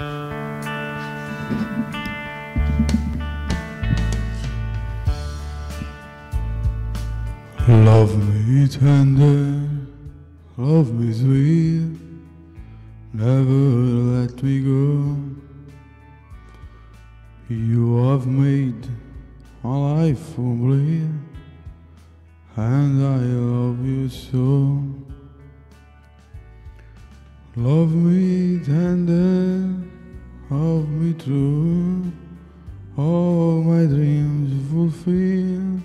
Love me tender, love me sweet, never let me go. You have made my life complete, and I love you so. Love me tender, love me true, all my dreams fulfill.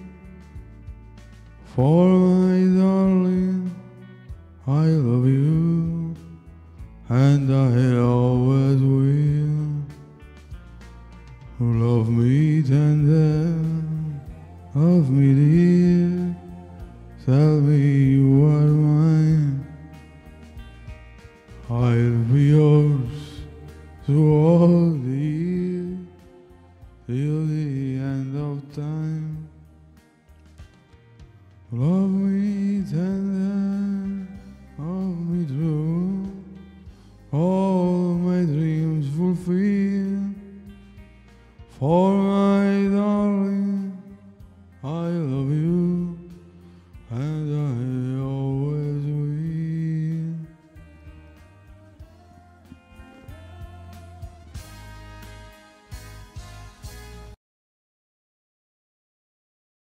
For my darling, I love you, and I always will. Love me tender, love me dear, tell me you are mine. I'll be yours through all the years, till the end of time. Love me tender, love me true, all my dreams fulfill. For my darling,